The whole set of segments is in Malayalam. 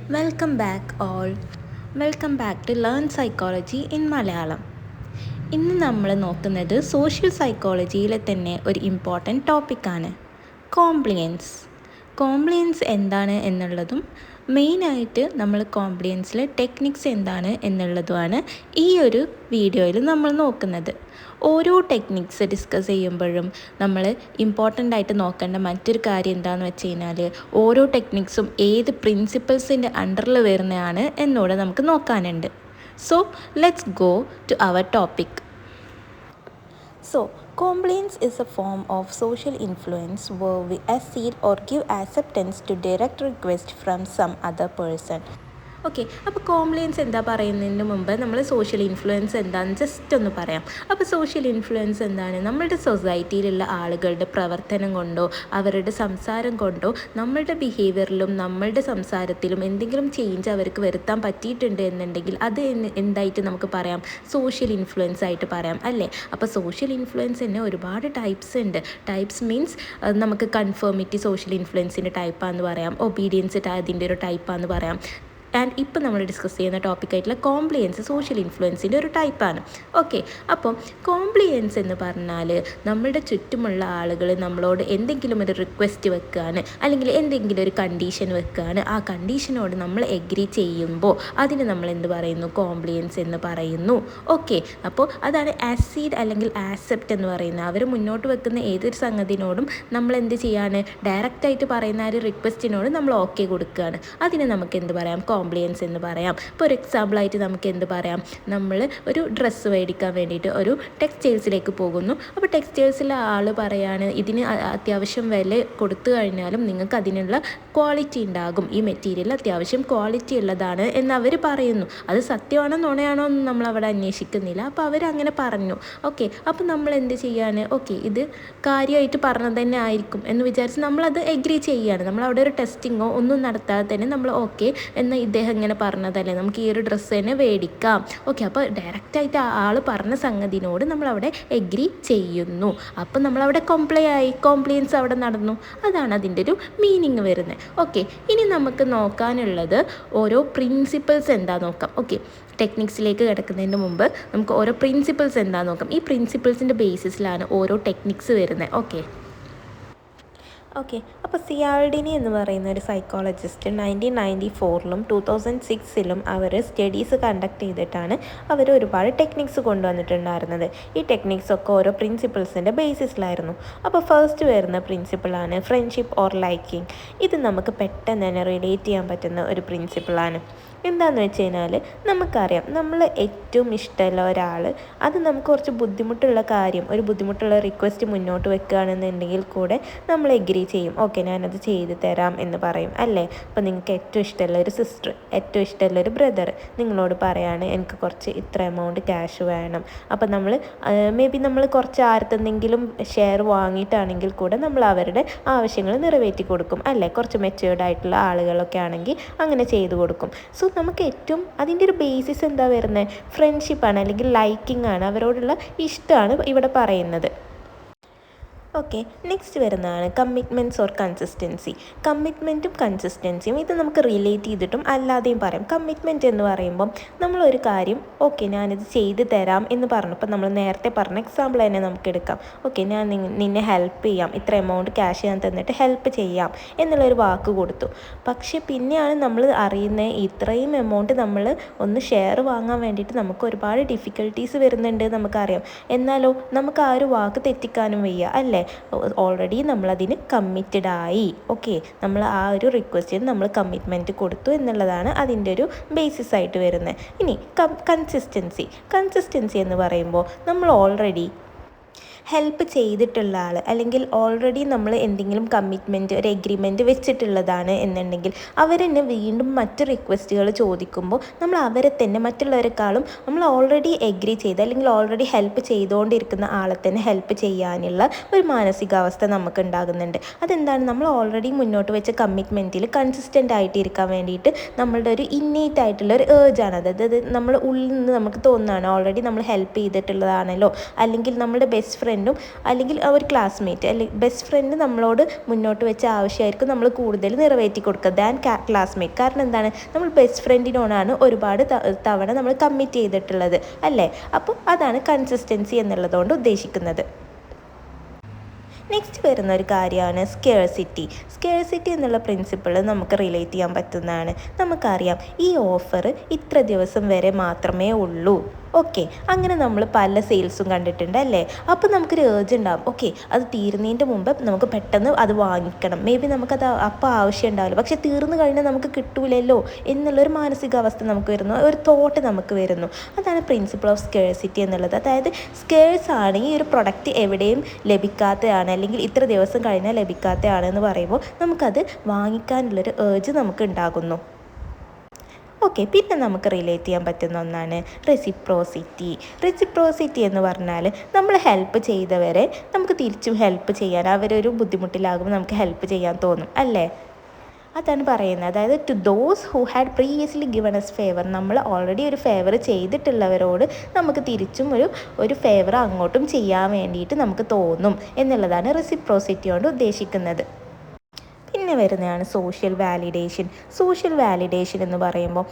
Welcome back all. Welcome back to Learn Psychology in Malayalam. ഇന്ന് നമ്മൾ നോക്കുന്നത് സോഷ്യൽ സൈക്കോളജിയിലെ തന്നെ ഒരു ഇമ്പോർട്ടൻറ്റ് ടോപ്പിക്കാണ് കോംപ്ലിയൻസ് എന്താണ് എന്നുള്ളതും മെയിനായിട്ട് നമ്മൾ കോംപ്ലിയൻസിലെ ടെക്നിക്സ് എന്താണ് എന്നുള്ളതുമാണ് ഈ ഒരു വീഡിയോയിൽ നമ്മൾ നോക്കുന്നത്. ഓരോ ടെക്നിക്സ് ഡിസ്കസ് ചെയ്യുമ്പോഴും നമ്മൾ ഇമ്പോർട്ടൻ്റ് ആയിട്ട് നോക്കേണ്ട മറ്റൊരു കാര്യം എന്താണെന്ന് വെച്ച് കഴിഞ്ഞാൽ ഓരോ ടെക്നിക്സും ഏത് പ്രിൻസിപ്പിൾസിൻ്റെ അണ്ടറിൽ വരുന്നതാണ് എന്നോട് നമുക്ക് നോക്കാനുണ്ട്. So let's go to our topic. So, compliance is a form of social influence where we accede or give acceptance to direct request from some other person. Okay, അപ്പോൾ കോംപ്ലിയൻസ് എന്താ പറയുന്നതിന് മുമ്പ് നമ്മൾ സോഷ്യൽ ഇൻഫ്ലുവൻസ് എന്താണെന്ന് ജസ്റ്റ് ഒന്ന് പറയാം. അപ്പോൾ സോഷ്യൽ ഇൻഫ്ലുവൻസ് എന്താണ്? നമ്മളുടെ സൊസൈറ്റിയിലുള്ള ആളുകളുടെ പ്രവർത്തനം കൊണ്ടോ അവരുടെ സംസാരം കൊണ്ടോ നമ്മളുടെ ബിഹേവിയറിലും നമ്മളുടെ സംസാരത്തിലും എന്തെങ്കിലും ചേഞ്ച് അവർക്ക് വരുത്താൻ പറ്റിയിട്ടുണ്ട് എന്നുണ്ടെങ്കിൽ അത് എന്തായിട്ട് നമുക്ക് പറയാം? സോഷ്യൽ ഇൻഫ്ലുവൻസ് ആയിട്ട് പറയാം, അല്ലേ? അപ്പോൾ സോഷ്യൽ ഇൻഫ്ലുവൻസ് തന്നെ ഒരുപാട് ടൈപ്സ് ഉണ്ട്. ടൈപ്സ് മീൻസ് നമുക്ക് കൺഫേമിറ്റി സോഷ്യൽ ഇൻഫ്ലുവൻസിൻ്റെ ടൈപ്പാന്ന് പറയാം, ഒബീഡിയൻസ് അതിൻ്റെ ഒരു ടൈപ്പാന്ന് പറയാം. ആൻഡ് ഇപ്പോൾ നമ്മൾ ഡിസ്കസ് ചെയ്യുന്ന ടോപ്പിക്കായിട്ടുള്ള കോംപ്ലിയൻസ് സോഷ്യൽ ഇൻഫ്ലുവൻസിൻ്റെ ഒരു ടൈപ്പാണ്. ഓക്കെ, അപ്പോൾ കോംപ്ലിയൻസ് എന്ന് പറഞ്ഞാൽ നമ്മളുടെ ചുറ്റുമുള്ള ആളുകൾ നമ്മളോട് എന്തെങ്കിലും ഒരു റിക്വസ്റ്റ് വെക്കുകയാണ്, അല്ലെങ്കിൽ എന്തെങ്കിലും ഒരു കണ്ടീഷൻ വെക്കുകയാണ്. ആ കണ്ടീഷനോട് നമ്മൾ എഗ്രി ചെയ്യുമ്പോൾ അതിന് നമ്മൾ എന്ത് പറയുന്നു? കോംപ്ലിയൻസ് എന്ന് പറയുന്നു. ഓക്കെ, അപ്പോൾ അതാണ് ആക്സീഡ് അല്ലെങ്കിൽ ആക്സെപ്റ്റ് എന്ന് പറയുന്നത്. അവർ മുന്നോട്ട് വെക്കുന്ന ഏതൊരു സംഗതിനോടും നമ്മൾ എന്ത് ചെയ്യാണ്? ഡയറക്റ്റായിട്ട് പറയുന്ന ആ ഒരു റിക്വസ്റ്റിനോട് നമ്മൾ ഓക്കെ കൊടുക്കുകയാണ്. അതിന് നമുക്ക് എന്ത് പറയാം? കോംപ്ലിയൻസ് എന്ന് പറയാം. ഇപ്പോൾ ഒരു എക്സാമ്പിളായിട്ട് നമുക്ക് എന്ത് പറയാം? നമ്മൾ ഒരു ഡ്രസ്സ് മേടിക്കാൻ വേണ്ടിയിട്ട് ഒരു ടെക്സ്റ്റൈൽസിലേക്ക് പോകുന്നു. അപ്പോൾ ടെക്സ്റ്റൈൽസിലെ ആൾ പറയാണ് ഇതിന് അത്യാവശ്യം വില കൊടുത്തു കഴിഞ്ഞാലും നിങ്ങൾക്ക് അതിനുള്ള ക്വാളിറ്റി ഉണ്ടാകും, ഈ മെറ്റീരിയൽ അത്യാവശ്യം ക്വാളിറ്റി ഉള്ളതാണ് എന്ന് അവർ പറയുന്നു. അത് സത്യമാണോ നുണയാണോ എന്ന് നമ്മളവിടെ അന്വേഷിക്കുന്നില്ല. അപ്പോൾ അവരങ്ങനെ പറഞ്ഞു. ഓക്കെ, അപ്പോൾ നമ്മൾ എന്ത് ചെയ്യാണ്? ഓക്കെ, ഇത് കാര്യമായിട്ട് പറഞ്ഞത് തന്നെ ആയിരിക്കും എന്ന് വിചാരിച്ച് നമ്മളത് എഗ്രി ചെയ്യുകയാണ്. നമ്മളവിടെ ഒരു ടെസ്റ്റിങ്ങോ ഒന്നും നടത്താതെ തന്നെ നമ്മൾ ഓക്കെ എന്ന് ഇദ്ദേഹം ഇങ്ങനെ പറഞ്ഞതല്ലേ, നമുക്ക് ഈ ഒരു ഡ്രസ്സ് തന്നെ മേടിക്കാം. ഓക്കെ, അപ്പോൾ ഡയറക്റ്റായിട്ട് ആൾ പറഞ്ഞ സംഗതിനോട് നമ്മളവിടെ എഗ്രി ചെയ്യുന്നു. അപ്പോൾ നമ്മളവിടെ കോംപ്ലിയൻസ് അവിടെ നടന്നു. അതാണ് അതിൻ്റെ ഒരു മീനിങ് വരുന്നത്. ഓക്കെ, ഇനി നമുക്ക് നോക്കാനുള്ളത് ഓരോ പ്രിൻസിപ്പിൾസ് എന്താ നോക്കാം. ഓക്കെ, ടെക്നിക്സിലേക്ക് കിടക്കുന്നതിന് മുമ്പ് നമുക്ക് ഓരോ പ്രിൻസിപ്പിൾസ് എന്താ നോക്കാം. ഈ പ്രിൻസിപ്പിൾസിൻ്റെ ബേസിസിലാണ് ഓരോ ടെക്നിക്സ് വരുന്നത്. ഓക്കെ, അപ്പോൾ സിയാൾഡിനി എന്ന് പറയുന്ന ഒരു സൈക്കോളജിസ്റ്റ് 1994 2006 അവർ സ്റ്റഡീസ് കണ്ടക്ട് ചെയ്തിട്ടാണ് അവർ ഒരുപാട് ടെക്നിക്സ് കൊണ്ടുവന്നിട്ടുണ്ടായിരുന്നത്. ഈ ടെക്നിക്സൊക്കെ ഓരോ പ്രിൻസിപ്പിൾസിൻ്റെ ബേസിസിലായിരുന്നു. അപ്പോൾ ഫസ്റ്റ് വരുന്ന പ്രിൻസിപ്പിളാണ് ഫ്രണ്ട്ഷിപ്പ് ഓർ ലൈക്കിങ്. ഇത് നമുക്ക് പെട്ടെന്ന് തന്നെ റിലേറ്റ് ചെയ്യാൻ പറ്റുന്ന ഒരു പ്രിൻസിപ്പിളാണ്. എന്താണെന്ന് വെച്ച് കഴിഞ്ഞാൽ നമുക്കറിയാം, നമ്മൾ ഏറ്റവും ഇഷ്ടമുള്ള ഒരാൾ അത് നമുക്ക് കുറച്ച് ബുദ്ധിമുട്ടുള്ള കാര്യം, ഒരു ബുദ്ധിമുട്ടുള്ള റിക്വസ്റ്റ് മുന്നോട്ട് വെക്കുകയാണെന്നുണ്ടെങ്കിൽ കൂടെ നമ്മൾ എഗ്രി ചെയ്യും. ഓക്കെ, ഞാനത് ചെയ്തു തരാം എന്ന് പറയും, അല്ലേ? അപ്പോൾ നിങ്ങൾക്ക് ഏറ്റവും ഇഷ്ടമുള്ള ഒരു സിസ്റ്റർ, ഏറ്റവും ഇഷ്ടമുള്ള ഒരു ബ്രദർ നിങ്ങളോട് പറയാണ് എനിക്ക് കുറച്ച് ഇത്ര എമൗണ്ട് ക്യാഷ് വേണം. അപ്പോൾ നമ്മൾ മേ ബി നമ്മൾ കുറച്ച് ആർക്കെന്തെങ്കിലും ഷെയർ വാങ്ങിയിട്ടാണെങ്കിൽ കൂടെ നമ്മൾ അവരുടെ ആവശ്യങ്ങൾ നിറവേറ്റി കൊടുക്കും, അല്ലേ? കുറച്ച് മെച്യൂർഡ് ആയിട്ടുള്ള ആളുകളൊക്കെ ആണെങ്കിൽ അങ്ങനെ ചെയ്തു കൊടുക്കും. സോ നമുക്ക് ഏറ്റവും അതിൻ്റെ ഒരു ബേസിസ് എന്താ വരുന്നത്? ഫ്രണ്ട്ഷിപ്പാണ്, അല്ലെങ്കിൽ ലൈക്കിംഗ് ആണ്, അവരോടുള്ള ഇഷ്ടമാണ് ഇവിടെ പറയുന്നത്. ഓക്കെ, നെക്സ്റ്റ് വരുന്നതാണ് കമ്മിറ്റ്മെൻറ്റ്സ് ഓർ കൺസിസ്റ്റൻസി. കമ്മിറ്റ്മെൻറ്റും കൺസിസ്റ്റൻസിയും ഇത് നമുക്ക് റിലേറ്റ് ചെയ്തിട്ടും അല്ലാതെയും പറയാം. കമ്മിറ്റ്മെൻറ്റ് എന്ന് പറയുമ്പം നമ്മളൊരു കാര്യം ഓക്കെ ഞാനിത് ചെയ്ത് തരാം എന്ന് പറഞ്ഞു. ഇപ്പം നമ്മൾ നേരത്തെ പറഞ്ഞ എക്സാമ്പിൾ തന്നെ നമുക്ക് എടുക്കാം. ഓക്കെ, ഞാൻ നിന്നെ ഹെൽപ്പ് ചെയ്യാം, ഇത്ര എമൗണ്ട് ക്യാഷ് ഞാൻ തന്നിട്ട് ഹെൽപ്പ് ചെയ്യാം എന്നുള്ളൊരു വാക്ക് കൊടുത്തു. പക്ഷേ പിന്നെയാണ് നമ്മൾ അറിയുന്നത് ഇത്രയും എമൗണ്ട് നമ്മൾ ഒന്ന് ഷെയർ വാങ്ങാൻ വേണ്ടിയിട്ട് നമുക്ക് ഒരുപാട് ഡിഫിക്കൽട്ടീസ് വരുന്നുണ്ട് നമുക്കറിയാം. എന്നാലോ നമുക്ക് ആ ഒരു വാക്ക് തെറ്റിക്കാനും വയ്യ, അല്ലേ? ഓൾറെഡി നമ്മളതിന് കമ്മിറ്റഡ് ആയി. ഓക്കെ, നമ്മൾ ആ ഒരു റിക്വസ്റ്റിന് നമ്മൾ കമ്മിറ്റ്മെൻറ്റ് കൊടുത്തു എന്നുള്ളതാണ് അതിൻ്റെ ഒരു ബേസിസ് ആയിട്ട് വരുന്നത്. ഇനി കൺസിസ്റ്റൻസി എന്ന് പറയുമ്പോൾ നമ്മൾ ഓൾറെഡി ഹെൽപ്പ് ചെയ്തിട്ടുള്ള ആൾ, അല്ലെങ്കിൽ ഓൾറെഡി നമ്മൾ എന്തെങ്കിലും കമ്മിറ്റ്മെൻറ്റ് ഒരു എഗ്രിമെൻറ്റ് വെച്ചിട്ടുള്ളതാണ് എന്നുണ്ടെങ്കിൽ അവരെന്നെ വീണ്ടും മറ്റ് റിക്വസ്റ്റുകൾ ചോദിക്കുമ്പോൾ നമ്മൾ അവരെ തന്നെ മറ്റുള്ളവരെക്കാളും നമ്മൾ ഓൾറെഡി എഗ്രി ചെയ്ത് അല്ലെങ്കിൽ ഓൾറെഡി ഹെൽപ്പ് ചെയ്തുകൊണ്ടിരിക്കുന്ന ആളെ തന്നെ ഹെൽപ്പ് ചെയ്യാനുള്ള ഒരു മാനസികാവസ്ഥ നമുക്ക് ഉണ്ടാകുന്നുണ്ട്. അതെന്താണ്? നമ്മൾ ഓൾറെഡി മുന്നോട്ട് വെച്ച കമ്മിറ്റ്മെൻറ്റിൽ കൺസിസ്റ്റൻ്റ് ആയിട്ട് ഇരിക്കാൻ വേണ്ടിയിട്ട് നമ്മളുടെ ഒരു ഇന്നേറ്റ് ആയിട്ടുള്ള ഒരു ഏർജാണ്. അതായത് നമ്മൾ ഉള്ളിൽ നിന്ന് നമുക്ക് തോന്നുന്നതാണ് ഓൾറെഡി നമ്മൾ ഹെൽപ്പ് ചെയ്തിട്ടുള്ളതാണല്ലോ, അല്ലെങ്കിൽ നമ്മുടെ ബെസ്റ്റ് ഫ്രണ്ടും അല്ലെങ്കിൽ ഒരു ക്ലാസ്മേറ്റ് അല്ലെങ്കിൽ ബെസ്റ്റ് ഫ്രണ്ട് നമ്മളോട് മുന്നോട്ട് വെച്ച ആവശ്യമായിരിക്കും നമ്മൾ കൂടുതൽ നിറവേറ്റി കൊടുക്കുക ദാൻ ക്ലാസ്മേറ്റ്. കാരണം എന്താണ്, നമ്മൾ ബെസ്റ്റ് ഫ്രണ്ടിനോടാണ് ഒരുപാട് തവണ നമ്മൾ കമ്മിറ്റ് ചെയ്തിട്ടുള്ളത് അല്ലേ. അപ്പോൾ അതാണ് കൺസിസ്റ്റൻസി എന്നുള്ളതുകൊണ്ട് ഉദ്ദേശിക്കുന്നത്. നെക്സ്റ്റ് വരുന്ന ഒരു കാര്യമാണ് സ്കേഴ്സിറ്റി. സ്കേഴ്സിറ്റി എന്നുള്ള പ്രിൻസിപ്പിൾ നമുക്ക് റിലേറ്റ് ചെയ്യാൻ പറ്റുന്നതാണ്. നമുക്കറിയാം ഈ ഓഫർ ഇത്ര ദിവസം വരെ മാത്രമേ ഉള്ളൂ. ഓക്കെ, അങ്ങനെ നമ്മൾ പല സെയിൽസും കണ്ടിട്ടുണ്ട് അല്ലേ. അപ്പോൾ നമുക്കൊരു ഏർജ് ഉണ്ടാകും, ഓക്കെ അത് തീരുന്നതിൻ്റെ മുമ്പ് നമുക്ക് പെട്ടെന്ന് അത് വാങ്ങിക്കണം. മേ ബി നമുക്കത് അപ്പോൾ ആവശ്യം ഉണ്ടാവില്ല, പക്ഷേ തീർന്നു കഴിഞ്ഞാൽ നമുക്ക് കിട്ടൂലല്ലോ എന്നുള്ളൊരു മാനസികാവസ്ഥ നമുക്ക് വരുന്നു, ഒരു തോട്ട് നമുക്ക് വരുന്നു. അതാണ് പ്രിൻസിപ്പിൾ ഓഫ് സ്കേഴ്സിറ്റി എന്നുള്ളത്. അതായത് സ്കേഴ്സ് ആണ്, ഈ ഒരു പ്രൊഡക്റ്റ് എവിടെയും ലഭിക്കാത്തതാണ് അല്ലെങ്കിൽ ഇത്ര ദിവസം കഴിഞ്ഞാൽ ലഭിക്കാത്തതാണ് എന്ന് പറയുമ്പോൾ നമുക്കത് വാങ്ങിക്കാനുള്ളൊരു ഏർജ് നമുക്ക് ഉണ്ടാകുന്നു. ഓക്കെ, പിന്നെ നമുക്ക് റിലേറ്റ് ചെയ്യാൻ പറ്റുന്ന ഒന്നാണ് റെസിപ്രോസിറ്റി. റെസിപ്രോസിറ്റി എന്ന് പറഞ്ഞാൽ നമ്മൾ ഹെൽപ്പ് ചെയ്തവരെ നമുക്ക് തിരിച്ചും ഹെൽപ്പ് ചെയ്യാൻ, അവരൊരു ബുദ്ധിമുട്ടിലാകുമ്പോൾ നമുക്ക് ഹെൽപ്പ് ചെയ്യാൻ തോന്നും അല്ലേ. അതാണ് പറയുന്നത്. അതായത് to those who had previously given us favour, നമ്മൾ ഓൾറെഡി ഒരു ഫേവർ ചെയ്തിട്ടുള്ളവരോട് നമുക്ക് തിരിച്ചും ഒരു ഫേവർ അങ്ങോട്ടും ചെയ്യാൻ വേണ്ടിയിട്ട് നമുക്ക് തോന്നും എന്നുള്ളതാണ് റെസിപ്രോസിറ്റി കൊണ്ട് ഉദ്ദേശിക്കുന്നത്. പിന്നെ വരുന്നതാണ് സോഷ്യൽ വാലിഡേഷൻ. സോഷ്യൽ വാലിഡേഷൻ എന്ന് പറയുമ്പോൾ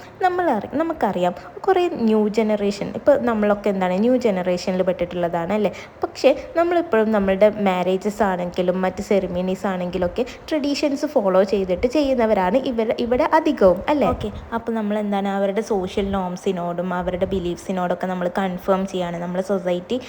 നമുക്കറിയാം കുറേ ന്യൂ ജനറേഷൻ, ഇപ്പോൾ നമ്മളൊക്കെ എന്താണ് ന്യൂ ജനറേഷനിൽ പെട്ടിട്ടുള്ളതാണ് അല്ലേ. പക്ഷേ നമ്മളിപ്പോഴും നമ്മളുടെ മാരേജസ് ആണെങ്കിലും മറ്റ് സെറിമണീസ് ആണെങ്കിലൊക്കെ ട്രഡീഷൻസ് ഫോളോ ചെയ്തിട്ട് ചെയ്യുന്നവരാണ് ഇവിടെ അധികവും അല്ലേ. ഓക്കെ, അപ്പോൾ നമ്മൾ എന്താണ് അവരുടെ സോഷ്യൽ നോംസിനോടും അവരുടെ ബിലീഫ്സിനോടൊക്കെ നമ്മൾ കൺഫേം ചെയ്യാണ്. നമ്മുടെ സൊസൈറ്റി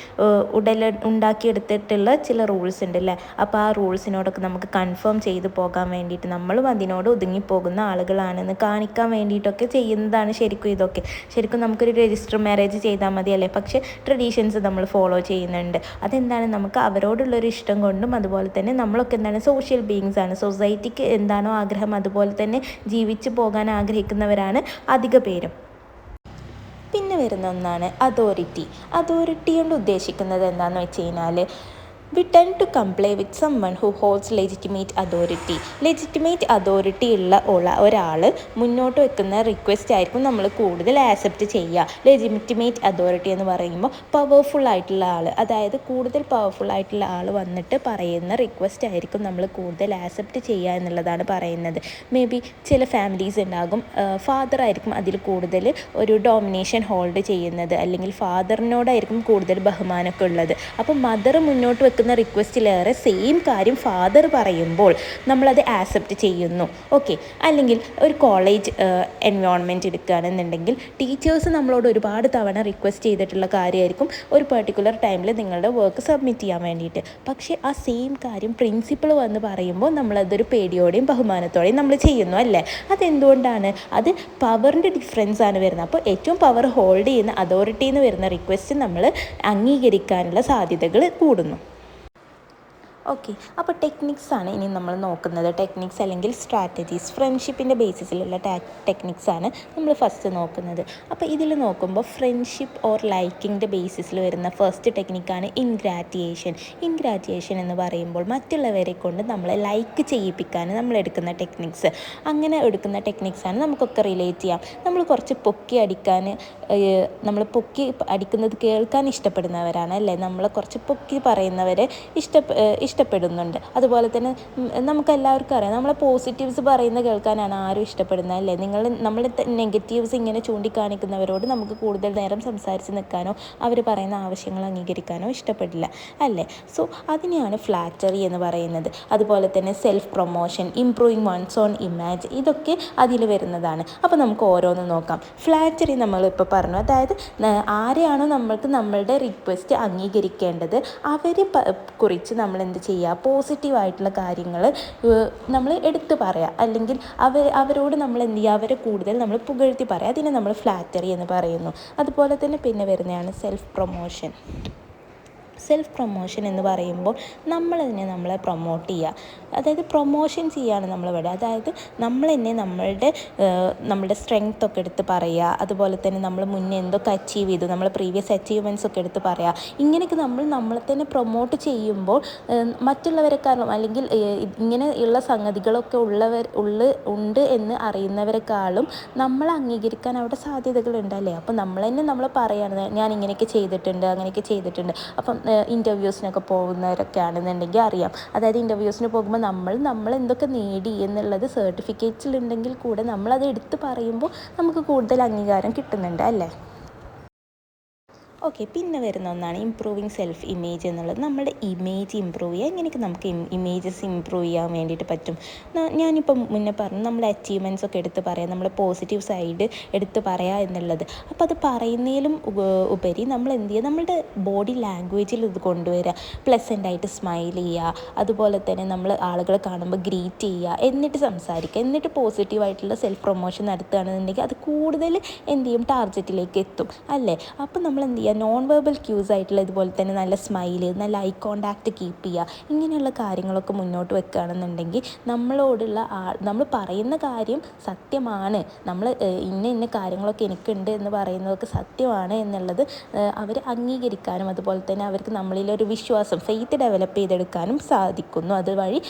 ഉണ്ടാക്കിയെടുത്തിട്ടുള്ള ചില റൂൾസ് ഉണ്ട് അല്ലേ. അപ്പോൾ ആ റൂൾസിനോടൊക്കെ നമുക്ക് കൺഫേം ചെയ്ത് പോകാൻ വേണ്ടിയിട്ട് നമ്മളും അതിനോട് ഒതുങ്ങിപ്പോകുന്ന ആളുകളാണെന്ന് കാണിക്കാൻ വേണ്ടിയിട്ടൊക്കെ ചെയ്യുന്നതാണ് ശരിക്കും നമുക്കൊരു രജിസ്റ്റർ മാരേജ് ചെയ്താൽ മതി അല്ലേ. പക്ഷേ ട്രഡീഷൻസ് നമ്മൾ ഫോളോ ചെയ്യുന്നുണ്ട്. അതെന്താണ്, നമുക്ക് അവരോടുള്ളൊരു ഇഷ്ടം കൊണ്ടും അതുപോലെ തന്നെ നമ്മളൊക്കെ എന്താണ് സോഷ്യൽ ബീയിങ്സ് ആണ്. സൊസൈറ്റിക്ക് എന്താണോ ആഗ്രഹം അതുപോലെ തന്നെ ജീവിച്ചു പോകാൻ ആഗ്രഹിക്കുന്നവരാണ് അധിക പേരും. പിന്നെ വരുന്ന ഒന്നാണ് അതോറിറ്റി. അതോറിറ്റി കൊണ്ട് ഉദ്ദേശിക്കുന്നത് എന്താണെന്ന് വെച്ച് കഴിഞ്ഞാൽ we tend to comply with someone who holds legitimate authority. Legitimate authority ഉള്ള ഒരാൾ മുന്നോട്ട് വെക്കുന്ന റിക്വസ്റ്റ് ആയിരിക്കും നമ്മൾ കൂടുതൽ ആക്സെപ്റ്റ് ചെയ്യുക. ലെജിറ്റിമേറ്റ് അതോറിറ്റി എന്ന് പറയുമ്പോൾ പവർഫുൾ ആയിട്ടുള്ള ആൾ, അതായത് കൂടുതൽ പവർഫുൾ ആയിട്ടുള്ള ആൾ വന്നിട്ട് പറയുന്ന റിക്വസ്റ്റ് ആയിരിക്കും നമ്മൾ കൂടുതൽ ആക്സെപ്റ്റ് ചെയ്യുക എന്നുള്ളതാണ് പറയുന്നത്. മേ ബി ചില ഫാമിലീസ് ഉണ്ടാകും ഫാദർ ആയിരിക്കും അതിൽ കൂടുതൽ ഒരു ഡോമിനേഷൻ ഹോൾഡ് ചെയ്യുന്നത്, അല്ലെങ്കിൽ ഫാദറിനോടായിരിക്കും കൂടുതൽ ബഹുമാനമൊക്കെ ഉള്ളത്. അപ്പോൾ മദർ മുന്നോട്ട് വെക്കുന്ന റിക്വസ്റ്റിലേറെ സെയിം കാര്യം ഫാദർ പറയുമ്പോൾ നമ്മളത് ആക്സെപ്റ്റ് ചെയ്യുന്നു. ഓക്കെ, അല്ലെങ്കിൽ ഒരു കോളേജ് എൻവയോൺമെൻറ്റ് എടുക്കുകയാണെന്നുണ്ടെങ്കിൽ ടീച്ചേഴ്സ് നമ്മളോട് ഒരുപാട് തവണ റിക്വസ്റ്റ് ചെയ്തിട്ടുള്ള കാര്യമായിരിക്കും ഒരു പെർട്ടിക്കുലർ ടൈമിൽ നിങ്ങളുടെ വർക്ക് സബ്മിറ്റ് ചെയ്യാൻ വേണ്ടിയിട്ട്. പക്ഷേ ആ സെയിം കാര്യം പ്രിൻസിപ്പൾ വന്ന് പറയുമ്പോൾ നമ്മളതൊരു പേടിയോടെയും ബഹുമാനത്തോടെയും നമ്മൾ ചെയ്യുന്നു അല്ലേ. അതെന്തുകൊണ്ടാണ്? അത് പവറിൻ്റെ ഡിഫറൻസ് ആണ് വരുന്നത്. അപ്പോൾ ഏറ്റവും പവർ ഹോൾഡ് ചെയ്യുന്ന അതോറിറ്റിയിൽ നിന്ന് വരുന്ന റിക്വസ്റ്റ് നമ്മൾ അംഗീകരിക്കാനുള്ള സാധ്യതകൾ കൂടുന്നു. ഓക്കെ, അപ്പോൾ ടെക്നിക്സാണ് ഇനി നമ്മൾ നോക്കുന്നത്. ടെക്നിക്സ് അല്ലെങ്കിൽ സ്ട്രാറ്റജീസ്, ഫ്രണ്ട്ഷിപ്പിൻ്റെ ബേസിസിലുള്ള ടെക്നിക്സാണ് നമ്മൾ ഫസ്റ്റ് നോക്കുന്നത്. അപ്പോൾ ഇതിൽ നോക്കുമ്പോൾ ഫ്രണ്ട്ഷിപ്പ് ഓർ ലൈക്കിങ്ങിൻ്റെ ബേസിസിൽ വരുന്ന ഫസ്റ്റ് ടെക്നിക്കാണ് ഇൻഗ്രാറ്റിയേഷൻ. ഇൻഗ്രാറ്റിയേഷൻ എന്ന് പറയുമ്പോൾ മറ്റുള്ളവരെ കൊണ്ട് നമ്മളെ ലൈക്ക് ചെയ്യിപ്പിക്കാൻ നമ്മൾ എടുക്കുന്ന ടെക്നിക്സ്. അങ്ങനെ എടുക്കുന്ന ടെക്നിക്സാണ് നമുക്കൊക്കെ റിലേറ്റ് ചെയ്യാം. നമ്മൾ കുറച്ച് പൊക്കി അടിക്കുന്നത് കേൾക്കാൻ ഇഷ്ടപ്പെടുന്നവരാണ് അല്ലേ. നമ്മളെ കുറച്ച് പൊക്കി പറയുന്നവരെ ഇഷ്ടപ്പെടുന്നുണ്ട്. അതുപോലെ തന്നെ നമുക്കെല്ലാവർക്കും അറിയാം നമ്മളെ പോസിറ്റീവ്സ് പറയുന്ന കേൾക്കാനാണ് ആരും ഇഷ്ടപ്പെടുന്നത് അല്ലേ. നമ്മുടെ നെഗറ്റീവ്സ് ഇങ്ങനെ ചൂണ്ടിക്കാണിക്കുന്നവരോട് നമുക്ക് കൂടുതൽ നേരം സംസാരിച്ച് നിൽക്കാനോ അവർ പറയുന്ന ആവശ്യങ്ങൾ അംഗീകരിക്കാനോ ഇഷ്ടപ്പെടില്ല അല്ലേ. സോ അതിനെയാണ് ഫ്ലാറ്ററി എന്ന് പറയുന്നത്. അതുപോലെ തന്നെ self promotion, improving one's own image, ഇതൊക്കെ അതിൽ വരുന്നതാണ്. അപ്പോൾ നമുക്ക് ഓരോന്ന് നോക്കാം. ഫ്ലാറ്ററി നമ്മളിപ്പോൾ പറഞ്ഞു, അതായത് ആരെയാണോ നമ്മളുടെ റിക്വസ്റ്റ് അംഗീകരിക്കേണ്ടത് അവരെ കുറിച്ച് നമ്മൾ എന്ത് ചെയ്യുക, പോസിറ്റീവായിട്ടുള്ള കാര്യങ്ങൾ നമ്മൾ എടുത്തു പറയുക, അല്ലെങ്കിൽ അവരോട് നമ്മൾ എന്ത് ചെയ്യുക, അവരെ കൂടുതൽ നമ്മൾ പുകഴ്ത്തി പറയുക. അതിനെ നമ്മൾ ഫ്ലാറ്ററി എന്ന് പറയുന്നു. അതുപോലെ തന്നെ പിന്നെ വരുന്നതാണ് സെൽഫ് പ്രൊമോഷൻ. സെൽഫ് പ്രൊമോഷൻ എന്ന് പറയുമ്പോൾ നമ്മളെ പ്രൊമോട്ട് ചെയ്യുക, അതായത് പ്രൊമോഷൻ ചെയ്യുകയാണ് നമ്മളിവിടെ. അതായത് നമ്മൾ തന്നെ നമ്മളുടെ സ്ട്രെങ്ത് ഒക്കെ എടുത്ത് പറയുക. അതുപോലെ തന്നെ നമ്മൾ മുന്നേ എന്തൊക്കെ അച്ചീവ് ചെയ്തു, നമ്മൾ പ്രീവിയസ് അച്ചീവ്മെൻറ്റ്സ് ഒക്കെ എടുത്ത് പറയുക. ഇങ്ങനെയൊക്കെ നമ്മളെ തന്നെ പ്രൊമോട്ട് ചെയ്യുമ്പോൾ മറ്റുള്ളവരെക്കാളും, അല്ലെങ്കിൽ ഇങ്ങനെയുള്ള സംഗതികളൊക്കെ ഉണ്ട് എന്ന് അറിയുന്നവരെക്കാളും നമ്മളെ അംഗീകരിക്കാൻ അവിടെ സാധ്യതകളുണ്ടല്ലേ. അപ്പം നമ്മൾ തന്നെ നമ്മളെ പറയുകയാണ്, ഞാൻ ഇങ്ങനെയൊക്കെ ചെയ്തിട്ടുണ്ട് അങ്ങനെയൊക്കെ ചെയ്തിട്ടുണ്ട്. അപ്പം ഇൻ്റർവ്യൂസിനൊക്കെ പോകുന്നവരൊക്കെ ആണെന്നുണ്ടെങ്കിൽ അറിയാം. അതായത് ഇൻ്റർവ്യൂസിന് പോകുമ്പോൾ നമ്മൾ എന്തൊക്കെ നേടി എന്നുള്ളത് സർട്ടിഫിക്കറ്റ്സിലുണ്ടെങ്കിൽ കൂടെ നമ്മളത് എടുത്ത് പറയുമ്പോൾ നമുക്ക് കൂടുതൽ അംഗീകാരം കിട്ടുന്നുണ്ട് അല്ലേ. ഓക്കെ, പിന്നെ വരുന്ന ഒന്നാണ് ഇംപ്രൂവിങ് സെൽഫ് ഇമേജ് എന്നുള്ളത്. നമ്മുടെ ഇമേജ് ഇമ്പ്രൂവ് ചെയ്യുക. എങ്ങനെയൊക്കെ നമുക്ക് ഇമേജസ് ഇമ്പ്രൂവ് ചെയ്യാൻ വേണ്ടിയിട്ട് പറ്റും. ഞാനിപ്പം മുന്നേ പറഞ്ഞു നമ്മുടെ അച്ചീവ്മെൻറ്റ്സ് ഒക്കെ എടുത്ത് പറയാം, നമ്മുടെ പോസിറ്റീവ് സൈഡ് എടുത്ത് പറയുക എന്നുള്ളത്. അപ്പോൾ അത് പറയുന്നതിലും ഉപരി നമ്മൾ എന്ത് ചെയ്യുക, നമ്മുടെ ബോഡി ലാംഗ്വേജിൽ ഇത് കൊണ്ടുവരിക. പ്ലസൻ്റായിട്ട് സ്മൈൽ ചെയ്യുക, അതുപോലെ തന്നെ നമ്മൾ ആളുകളെ കാണുമ്പോൾ ഗ്രീറ്റ് ചെയ്യുക, എന്നിട്ട് സംസാരിക്കുക, എന്നിട്ട് പോസിറ്റീവായിട്ടുള്ള സെൽഫ് പ്രൊമോഷൻ നടത്തുകയാണെന്നുണ്ടെങ്കിൽ അത് കൂടുതൽ എന്ത് ചെയ്യും, ടാർഗറ്റിലേക്ക് എത്തും അല്ലേ. അപ്പം നമ്മൾ എന്ത് ചെയ്യുക, നോൺ വെർബൽ ക്യൂസ് ആയിട്ടുള്ള ഇതുപോലെ തന്നെ നല്ല സ്മൈൽ, നല്ല ഐ കോണ്ടാക്റ്റ് കീപ്പ് ചെയ്യുക, ഇങ്ങനെയുള്ള കാര്യങ്ങളൊക്കെ മുന്നോട്ട് വെക്കുകയാണെന്നുണ്ടെങ്കിൽ നമ്മൾ പറയുന്ന കാര്യം സത്യമാണ്, നമ്മൾ ഇന്ന കാര്യങ്ങളൊക്കെ എനിക്കുണ്ട് എന്ന് പറയുന്നതൊക്കെ സത്യമാണ് എന്നുള്ളത് അവർ അംഗീകരിക്കാനും അതുപോലെ തന്നെ അവർക്ക് നമ്മളിലൊരു വിശ്വാസം, ഫെയ്ത്ത് ഡെവലപ്പ് ചെയ്തെടുക്കാനും സാധിക്കുന്നു. അതുവഴി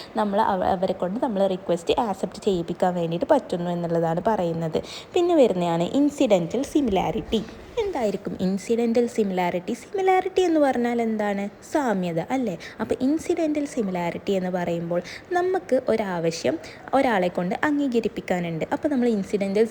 അവരെ കൊണ്ട് നമ്മൾ റിക്വസ്റ്റ് ആക്സെപ്റ്റ് ചെയ്യിപ്പിക്കാൻ വേണ്ടിയിട്ട് പറ്റുന്നു എന്നുള്ളതാണ് പറയുന്നത്. പിന്നെ വരുന്നതാണ് ഇൻസിഡൻറ്റൽ സിമിലാരിറ്റി. എന്തായിരിക്കും ഇൻസിഡൻറ്റൽ സിമിലാരിറ്റി എന്ന് പറഞ്ഞാൽ എന്താണ്, സാമ്യത അല്ലേ. അപ്പോൾ ഇൻസിഡൻറ്റൽ സിമിലാരിറ്റി എന്ന് പറയുമ്പോൾ നമുക്ക് ഒരാവശ്യം ഒരാളെ കൊണ്ട് അംഗീകരിപ്പിക്കാനുണ്ട്. അപ്പോൾ നമ്മൾ ഇൻസിഡൻറ്റൽ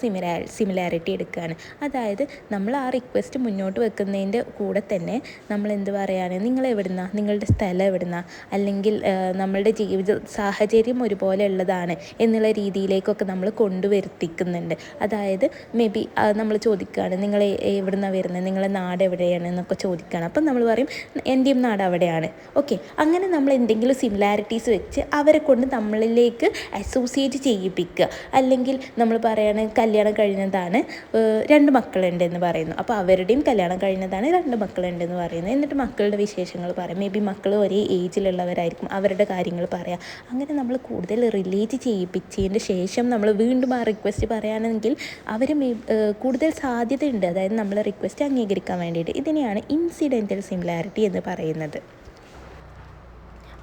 സിമിലാരിറ്റി എടുക്കുകയാണ്. അതായത് നമ്മൾ ആ റിക്വസ്റ്റ് മുന്നോട്ട് വെക്കുന്നതിൻ്റെ കൂടെ തന്നെ നമ്മൾ എന്ത് പറയാണ്, നിങ്ങൾ എവിടുന്നാ, നിങ്ങളുടെ സ്ഥലം എവിടുന്നാ, അല്ലെങ്കിൽ നമ്മളുടെ ജീവിത സാഹചര്യം ഒരുപോലെ ഉള്ളതാണ് എന്നുള്ള രീതിയിലേക്കൊക്കെ നമ്മൾ കൊണ്ടുവരുത്തിക്കുന്നുണ്ട്. അതായത് മേ ബി നമ്മൾ ചോദിക്കുകയാണ്, നിങ്ങൾ എവിടുന്നാണ് വരുന്നത്, നിങ്ങളുടെ നാട് എവിടെയാണ് എന്നൊക്കെ ചോദിക്കുകയാണ്. അപ്പം നമ്മൾ പറയും എൻ്റെയും നാട് അവിടെയാണ്. ഓക്കെ, അങ്ങനെ നമ്മൾ എന്തെങ്കിലും സിമിലാരിറ്റീസ് വെച്ച് അവരെ കൊണ്ട് നമ്മളിലേക്ക് അസോസിയേറ്റ് ചെയ്യിപ്പിക്കുക. അല്ലെങ്കിൽ നമ്മൾ പറയാണ് കല്യാണം കഴിഞ്ഞതാണ്, 2 മക്കളുണ്ടെന്ന് പറയുന്നു. അപ്പോൾ അവരുടെയും കല്യാണം കഴിഞ്ഞതാണ്, 2 മക്കളുണ്ടെന്ന് പറയുന്നു. എന്നിട്ട് മക്കളുടെ വിശേഷങ്ങൾ പറയാം. മേ ബി മക്കൾ ഒരേ ഏജിലുള്ളവരായിരിക്കും, അവരുടെ കാര്യങ്ങൾ പറയാം. അങ്ങനെ നമ്മൾ കൂടുതൽ റിലേറ്റ് ചെയ്യിപ്പിച്ചതിന് ശേഷം നമ്മൾ വീണ്ടും ആ റിക്വസ്റ്റ് പറയുകയാണെങ്കിൽ അവർ കൂടുതൽ സാധ്യതയുണ്ട്, അതായത് നമ്മൾ റിക്വസ്റ്റ് അംഗീകരിക്കാൻ വേണ്ടിയിട്ട്. ഇതിനെയാണ് ഇൻസിഡൻറ്റൽ സിമിലാരിറ്റി എന്ന് പറയുന്നത്.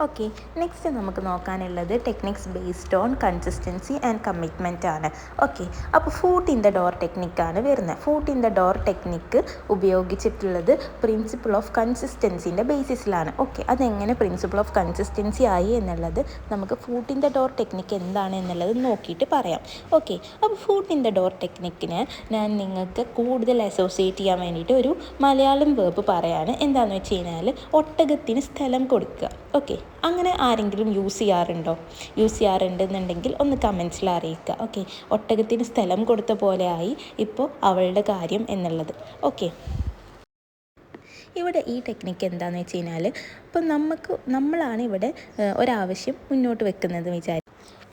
ഓക്കെ, നെക്സ്റ്റ് നമുക്ക് നോക്കാനുള്ളത് techniques based on consistency and commitment ആണ്. ഓക്കെ, അപ്പോൾ ഫൂട്ട് ഇൻ ദ ഡോർ ടെക്നിക്കാണ് വരുന്നത്. Foot in the door technique ഉപയോഗിച്ചിട്ടുള്ളത് പ്രിൻസിപ്പിൾ ഓഫ് കൺസിസ്റ്റൻസിൻ്റെ ബേസിസിലാണ്. ഓക്കെ, അതെങ്ങനെ പ്രിൻസിപ്പിൾ ഓഫ് കൺസിസ്റ്റൻസി ആയി എന്നുള്ളത് നമുക്ക് foot in the door technique എന്താണ് എന്നുള്ളത് നോക്കിയിട്ട് പറയാം. ഓക്കെ, അപ്പോൾ ഫൂട്ട് ഇൻ ദ ഡോർ ടെക്നിക്കിന് ഞാൻ നിങ്ങൾക്ക് കൂടുതൽ അസോസിയേറ്റ് ചെയ്യാൻ വേണ്ടിയിട്ട് ഒരു മലയാളം വേർബ് പറയാണ്. എന്താണെന്ന് വെച്ച് കഴിഞ്ഞാൽ ഒട്ടകത്തിന് സ്ഥലം കൊടുക്കുക. ഓക്കെ, അങ്ങനെ ആരെങ്കിലും യൂസ് ചെയ്യാറുണ്ടെന്നുണ്ടെങ്കിൽ ഒന്ന് കമൻസിൽ അറിയിക്കുക. ഓക്കെ, ഒട്ടകത്തിന് സ്ഥലം കൊടുത്ത പോലെ ആയി ഇപ്പോൾ അവളുടെ കാര്യം എന്നുള്ളത്. ഓക്കെ, ഇവിടെ ഈ ടെക്നിക്ക് എന്താണെന്ന് വെച്ച് കഴിഞ്ഞാൽ, ഇപ്പം നമ്മളാണ് ഇവിടെ ഒരാവശ്യം മുന്നോട്ട് വെക്കുന്നത് വിചാരിക്കും.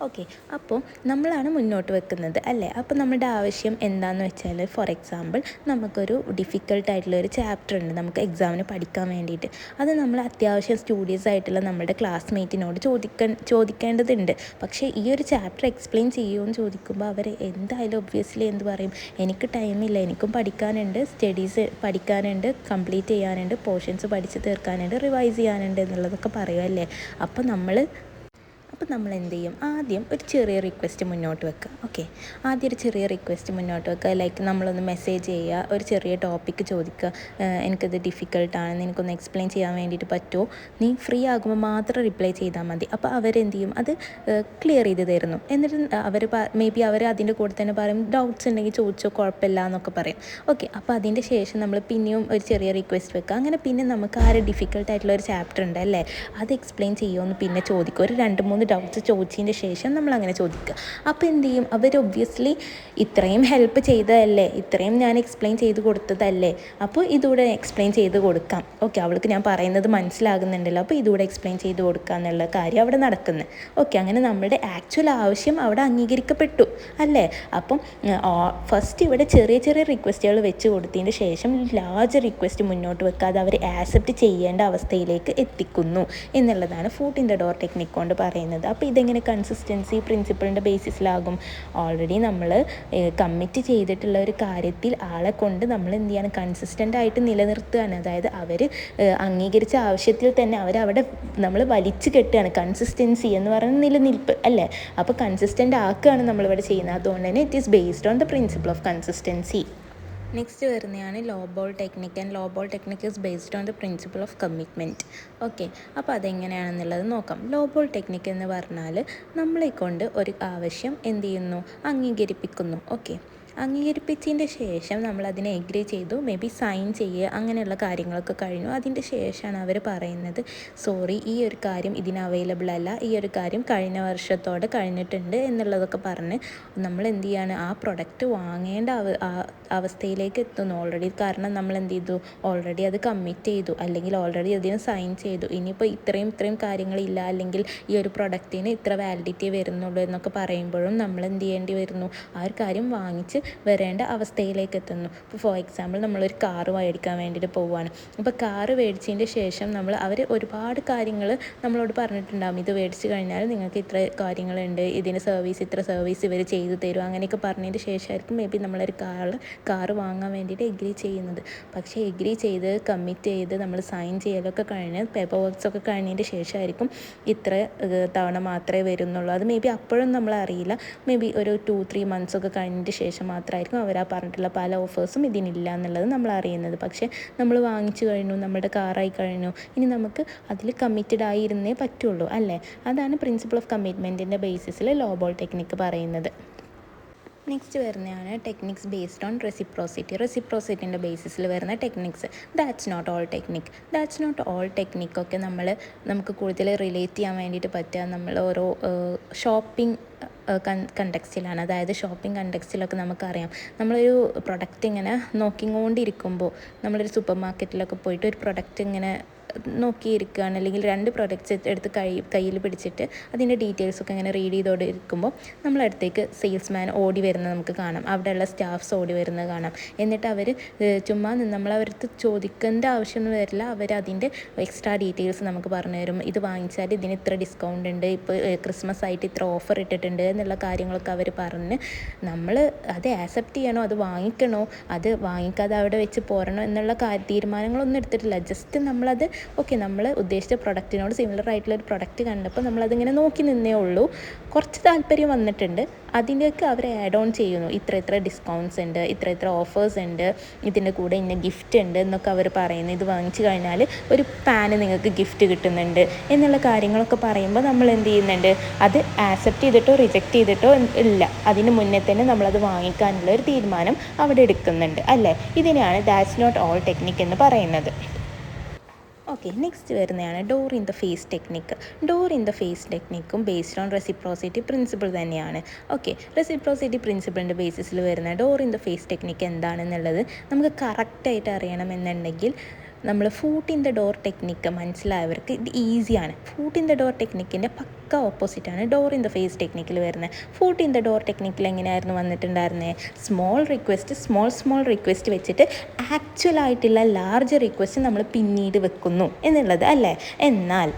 ഓക്കെ, അപ്പോൾ നമ്മളാണ് മുന്നോട്ട് വെക്കുന്നത് അല്ലേ. അപ്പോൾ നമ്മുടെ ആവശ്യം എന്താണെന്ന് വെച്ചാൽ, ഫോർ എക്സാമ്പിൾ നമുക്കൊരു ഡിഫിക്കൽട്ടായിട്ടുള്ളൊരു ചാപ്റ്റർ ഉണ്ട് നമുക്ക് എക്സാമിന് പഠിക്കാൻ വേണ്ടിയിട്ട്. അത് നമ്മൾ അത്യാവശ്യം സ്റ്റുഡിയസ് ആയിട്ടുള്ള നമ്മുടെ ക്ലാസ്മേറ്റിനോട് ചോദിക്കേണ്ടതുണ്ട്. പക്ഷേ ഈ ഒരു ചാപ്റ്റർ എക്സ്പ്ലെയിൻ ചെയ്യുമെന്ന് ചോദിക്കുമ്പോൾ അവർ എന്തായാലും ഒബ്വിയസ്ലി എന്ത് പറയും, എനിക്ക് ടൈമില്ല, എനിക്കും പഠിക്കാനുണ്ട്, സ്റ്റഡീസ് പഠിക്കാനുണ്ട്, കംപ്ലീറ്റ് ചെയ്യാനുണ്ട്, പോർഷൻസ് പഠിച്ച് തീർക്കാനുണ്ട്, റിവൈസ് ചെയ്യാനുണ്ട് എന്നുള്ളതൊക്കെ പറയുമല്ലേ. അപ്പോൾ നമ്മൾ എന്ത് ചെയ്യും, ആദ്യം ഒരു ചെറിയ റിക്വസ്റ്റ് മുന്നോട്ട് വെക്കുക. ഓക്കെ, ആദ്യം ഒരു ചെറിയ റിക്വസ്റ്റ് മുന്നോട്ട് വെക്കുക. ലൈക്ക് നമ്മളൊന്ന് മെസ്സേജ് ചെയ്യുക, ഒരു ചെറിയ ടോപ്പിക്ക് ചോദിക്കുക, എനിക്കത് ഡിഫിക്കൽട്ടാണെന്ന് എനിക്കൊന്ന് എക്സ്പ്ലെയിൻ ചെയ്യാൻ വേണ്ടിയിട്ട് പറ്റുമോ, നീ ഫ്രീ ആകുമ്പോൾ മാത്രം റിപ്ലൈ ചെയ്താൽ മതി. അപ്പോൾ അവരെന്ത് ചെയ്യും, അത് ക്ലിയർ ചെയ്ത് തരുന്നു. എന്നിട്ട് മേ ബി അവർ അതിൻ്റെ കൂടെ തന്നെ പറയും ഡൗട്ട്സ് ഉണ്ടെങ്കിൽ ചോദിച്ചോ, കുഴപ്പമില്ല എന്നൊക്കെ പറയും. ഓക്കെ, അപ്പോൾ അതിൻ്റെ ശേഷം നമ്മൾ പിന്നെയും ഒരു ചെറിയ റിക്വസ്റ്റ് വെക്കുക. അങ്ങനെ പിന്നെ നമുക്ക് ആ ഒരു ഡിഫിക്കൽട്ടായിട്ടുള്ള ഒരു ചാപ്റ്റർ ഉണ്ട് അല്ലേ, അത് എക്സ്പ്ലെയിൻ ചെയ്യുമെന്ന് പിന്നെ ചോദിക്കും. ഒരു 2-3 ഡൗട്ട്സ് ചോദിച്ചതിൻ്റെ ശേഷം നമ്മളങ്ങനെ ചോദിക്കുക. അപ്പോൾ എന്ത് ചെയ്യും, അവർ ഒബ്വിയസ്ലി ഇത്രയും ഹെൽപ്പ് ചെയ്തതല്ലേ, ഇത്രയും ഞാൻ എക്സ്പ്ലെയിൻ ചെയ്ത് കൊടുത്തതല്ലേ, അപ്പോൾ ഇതുകൂടെ എക്സ്പ്ലെയിൻ ചെയ്ത് കൊടുക്കാം. ഓക്കെ, അവൾക്ക് ഞാൻ പറയുന്നത് മനസ്സിലാകുന്നുണ്ടല്ലോ, അപ്പോൾ ഇതുകൂടെ എക്സ്പ്ലെയിൻ ചെയ്ത് കൊടുക്കുക എന്നുള്ള കാര്യം അവിടെ നടക്കുന്നത്. ഓക്കെ, അങ്ങനെ നമ്മുടെ ആക്ച്വൽ ആവശ്യം അവിടെ അംഗീകരിക്കപ്പെട്ടു അല്ലേ. അപ്പം ഫസ്റ്റ് ഇവിടെ ചെറിയ ചെറിയ റിക്വസ്റ്റുകൾ വെച്ച് കൊടുത്തതിന് ശേഷം ലാർജ് റിക്വസ്റ്റ് മുന്നോട്ട് വെക്കാതെ അവർ ആക്സെപ്റ്റ് ചെയ്യേണ്ട അവസ്ഥയിലേക്ക് എത്തിക്കുന്നു എന്നുള്ളതാണ് foot in the door technique കൊണ്ട് പറയുന്നത്. അപ്പോൾ ഇതെങ്ങനെ കൺസിസ്റ്റൻസി പ്രിൻസിപ്പിളിൻ്റെ ബേസിസിലാകും, ഓൾറെഡി നമ്മൾ കമ്മിറ്റ് ചെയ്തിട്ടുള്ള ഒരു കാര്യത്തിൽ ആളെ കൊണ്ട് നമ്മൾ എന്ത് ചെയ്യാണ്, കൺസിസ്റ്റൻ്റ് ആയിട്ട് നിലനിർത്തുകയാണ്. അതായത് അവർ അംഗീകരിച്ച ആവശ്യത്തിൽ തന്നെ അവരവിടെ നമ്മൾ വലിച്ചു കെട്ടുകയാണ്. കൺസിസ്റ്റൻസി എന്ന് പറയുന്നത് നിലനിൽപ്പ് അല്ലേ. അപ്പോൾ കൺസിസ്റ്റൻ്റ് ആക്കുകയാണ് നമ്മളിവിടെ ചെയ്യുന്നത്. അതുകൊണ്ട് തന്നെ it is based on the principle of consistency. Next വരുന്നതാണ് low ball technique. And low ball technique is based on the principle of commitment. Okay, അപ്പോൾ അതെങ്ങനെയാണെന്നുള്ളത് നോക്കാം. ലോ ബോൾ ടെക്നിക്ക് എന്ന് പറഞ്ഞാൽ നമ്മളെ കൊണ്ട് ഒരു ആവശ്യം എന്ത് ചെയ്യുന്നു, അംഗീകരിപ്പിക്കുന്നു. ഓക്കെ, അംഗീകരിപ്പിച്ചതിൻ്റെ ശേഷം നമ്മളതിനെ എഗ്രി ചെയ്തു, മേ ബി സൈൻ ചെയ്യുക, അങ്ങനെയുള്ള കാര്യങ്ങളൊക്കെ കഴിഞ്ഞു. അതിൻ്റെ ശേഷമാണ് അവർ പറയുന്നത് സോറി, ഈ ഒരു കാര്യം ഇതിന് അവൈലബിൾ അല്ല, ഈ ഒരു കാര്യം കഴിഞ്ഞ വർഷത്തോടെ കഴിഞ്ഞിട്ടുണ്ട് എന്നുള്ളതൊക്കെ പറഞ്ഞ് നമ്മൾ എന്ത് ചെയ്യാണ്, ആ പ്രൊഡക്റ്റ് വാങ്ങേണ്ട അവസ്ഥയിലേക്ക് എത്തുന്നു ഓൾറെഡി. കാരണം നമ്മൾ എന്ത് ചെയ്തു, ഓൾറെഡി അത് കമ്മിറ്റ് ചെയ്തു, അല്ലെങ്കിൽ ഓൾറെഡി അതിന് സൈൻ ചെയ്തു. ഇനിയിപ്പോൾ ഇത്രയും കാര്യങ്ങളില്ല, അല്ലെങ്കിൽ ഈ ഒരു പ്രൊഡക്റ്റിന് ഇത്ര വാലിഡിറ്റി വരുന്നുള്ളൂ എന്നൊക്കെ പറയുമ്പോഴും നമ്മൾ എന്ത് ചെയ്യേണ്ടി വരുന്നു, ആ ഒരു കാര്യം വാങ്ങിച്ച് വരേണ്ട അവസ്ഥയിലേക്ക് എത്തുന്നു. ഇപ്പോൾ ഫോർ എക്സാമ്പിൾ നമ്മളൊരു കാറ് മേടിക്കാൻ വേണ്ടിയിട്ട് പോവുകയാണ്. അപ്പോൾ കാറ് മേടിച്ചതിൻ്റെ ശേഷം അവർ ഒരുപാട് കാര്യങ്ങൾ നമ്മളോട് പറഞ്ഞിട്ടുണ്ടാകും. ഇത് മേടിച്ച് കഴിഞ്ഞാൽ നിങ്ങൾക്ക് ഇത്ര കാര്യങ്ങളുണ്ട്, ഇതിന് ഇത്ര സർവീസ് ഇവർ ചെയ്തു തരും, അങ്ങനെയൊക്കെ പറഞ്ഞതിൻ്റെ ശേഷമായിരിക്കും മേ ബി നമ്മളൊരു കാറ് വാങ്ങാൻ വേണ്ടിയിട്ട് എഗ്രി ചെയ്യുന്നത്. പക്ഷേ എഗ്രി ചെയ്ത് കമ്മിറ്റ് ചെയ്ത് നമ്മൾ സൈൻ ചെയ്യലൊക്കെ കഴിഞ്ഞ് പേപ്പർ വർക്ക്സൊക്കെ കഴിഞ്ഞതിൻ്റെ ശേഷമായിരിക്കും ഇത്ര തവണ മാത്രമേ വരുന്നുള്ളൂ. അത് മേ ബി അപ്പോഴും നമ്മളറിയില്ല. മേ ബി ഒരു 2-3 months ഒക്കെ കഴിഞ്ഞതിൻ്റെ ശേഷം മാത്രമായിരിക്കും അവർ ആ പറഞ്ഞിട്ടുള്ള പല ഓഫേഴ്സും ഇതിനില്ല എന്നുള്ളത് നമ്മൾ അറിയുന്നത്. പക്ഷേ നമ്മൾ വാങ്ങിച്ചു കഴിഞ്ഞു, നമ്മുടെ കാറായി കഴിഞ്ഞു, ഇനി നമുക്ക് അതിൽ കമ്മിറ്റഡ് ആയിരുന്നേ പറ്റുള്ളൂ അല്ലേ. അതാണ് പ്രിൻസിപ്പിൾ ഓഫ് കമ്മിറ്റ്മെൻറ്റിൻ്റെ ബേസിസിൽ ലോ ബോൾ ടെക്നിക്ക് പറയുന്നത്. നെക്സ്റ്റ് വരുന്നതാണ് ടെക്നിക്സ് ബേസ്ഡ് ഓൺ റെസിപ്രോസിറ്റിൻ്റെ ബേസിസിൽ വരുന്ന ടെക്നിക്സ്. ദാറ്റ്സ് നോട്ട് ഓൾ ടെക്നിക്കൊക്കെ നമുക്ക് കൂടുതൽ റിലേറ്റ് ചെയ്യാൻ വേണ്ടിയിട്ട് പറ്റുക നമ്മൾ ഓരോ ഷോപ്പിംഗ് കണ്ടക്സ്റ്റിലാണ്. അതായത് ഷോപ്പിംഗ് കണ്ടക്സ്റ്റിലൊക്കെ നമുക്കറിയാം, നമ്മളൊരു പ്രൊഡക്റ്റ് ഇങ്ങനെ നോക്കിക്കൊണ്ടിരിക്കുമ്പോൾ, നമ്മളൊരു സൂപ്പർ മാർക്കറ്റിലൊക്കെ പോയിട്ട് ഒരു പ്രൊഡക്റ്റ് ഇങ്ങനെ നോക്കിയിരിക്കുകയാണ്, അല്ലെങ്കിൽ 2 പ്രൊഡക്റ്റ്സ് എടുത്ത് കയ്യിൽ പിടിച്ചിട്ട് അതിൻ്റെ ഡീറ്റെയിൽസൊക്കെ ഇങ്ങനെ റീഡ് ചെയ്തുകൊണ്ടിരിക്കുമ്പോൾ നമ്മളടുത്തേക്ക് സെയിൽസ്മാൻ ഓടി വരുന്നത് നമുക്ക് കാണാം, അവിടെയുള്ള സ്റ്റാഫ്സ് ഓടി വരുന്നത് കാണാം. എന്നിട്ട് അവർ ചുമ്മാ നമ്മളവർക്ക് ചോദിക്കേണ്ട ആവശ്യമൊന്നും വരില്ല, അവരതിൻ്റെ എക്സ്ട്രാ ഡീറ്റെയിൽസ് നമുക്ക് പറഞ്ഞു തരും. ഇത് വാങ്ങിച്ചാൽ ഇതിന് ഇത്ര ഡിസ്കൗണ്ട് ഉണ്ട്, ഇപ്പോൾ ക്രിസ്മസ് ആയിട്ട് ഇത്ര ഓഫർ ഇട്ടിട്ടുണ്ട് എന്നുള്ള കാര്യങ്ങളൊക്കെ അവർ പറഞ്ഞ് നമ്മൾ അത് ആക്സെപ്റ്റ് ചെയ്യണോ, അത് വാങ്ങിക്കണോ, അത് വാങ്ങിക്കാതെ അവിടെ വെച്ച് പോരണോ എന്നുള്ള തീരുമാനങ്ങളൊന്നും എടുത്തിട്ടില്ല. ജസ്റ്റ് നമ്മളത് നമ്മൾ ഉദ്ദേശിച്ച പ്രൊഡക്റ്റിനോട് സിമിലർ ആയിട്ടുള്ളൊരു പ്രൊഡക്റ്റ് കണ്ടപ്പോൾ നമ്മളതിങ്ങനെ നോക്കി നിന്നേ ഉള്ളൂ. കുറച്ച് താല്പര്യം വന്നിട്ടുണ്ട്, അതിൻ്റെയൊക്കെ അവർ ആഡ് ഓൺ ചെയ്യുന്നു. ഇത്ര ഡിസ്കൗണ്ട്സ് ഉണ്ട്, ഇത്ര ഓഫേഴ്സ് ഉണ്ട്, ഇതിൻ്റെ കൂടെ ഇന്ന ഗിഫ്റ്റ് ഉണ്ട് എന്നൊക്കെ അവർ പറയുന്നു. ഇത് വാങ്ങിച്ചു കഴിഞ്ഞാൽ ഒരു പാന് നിങ്ങൾക്ക് ഗിഫ്റ്റ് കിട്ടുന്നുണ്ട് എന്നുള്ള കാര്യങ്ങളൊക്കെ പറയുമ്പോൾ നമ്മൾ എന്ത് ചെയ്യുന്നുണ്ട്, അത് ആക്സെപ്റ്റ് ചെയ്തിട്ടോ റിജക്റ്റ് ചെയ്തിട്ടോ ഇല്ല, അതിന് മുന്നേ തന്നെ നമ്മളത് വാങ്ങിക്കാനുള്ള ഒരു തീരുമാനം അവിടെ എടുക്കുന്നുണ്ട് അല്ലേ. ഇതിനെയാണ് ദാറ്റ്സ് നോട്ട് ഓൾ ടെക്നിക്ക് എന്ന് പറയുന്നത്. ഓക്കെ, നെക്സ്റ്റ് വരുന്നതാണ് ഡോർ ഇൻ ദ ഫേസ് ടെക്നിക്കും ബേസ്ഡ് ഓൺ റെസിപ്രോസിറ്റി പ്രിൻസിപ്പിൾ തന്നെയാണ്. ഓക്കെ, റെസിപ്രോസിറ്റി പ്രിൻസിപ്പിളിൻ്റെ ബേസിസിൽ വരുന്ന door in the face technique എന്താണെന്നുള്ളത് നമുക്ക് കറക്റ്റായിട്ട് അറിയണമെന്നുണ്ടെങ്കിൽ നമ്മൾ foot in the door technique മനസ്സിലായവർക്ക് ഇത് ഈസിയാണ്. ഫൂട്ട് ഇൻ ദ ഡോർ ടെക്നിക്കിൻ്റെ പക്ക ഓപ്പോസിറ്റാണ് ഡോർ ഇൻ ദ ഫേസ് ടെക്നിക്കിൽ വരുന്നത്. ഫൂട്ട് ഇൻ ദ ഡോർ ടെക്നിക്കിൽ എങ്ങനെയായിരുന്നു വന്നിട്ടുണ്ടായിരുന്നത്, സ്മോൾ റിക്വസ്റ്റ് വെച്ചിട്ട് ആക്ച്വൽ ആയിട്ടുള്ള ലാർജ് റിക്വസ്റ്റ് നമ്മൾ പിന്നീട് വെക്കുന്നു എന്നുള്ളത് അല്ലേ. എന്നാൽ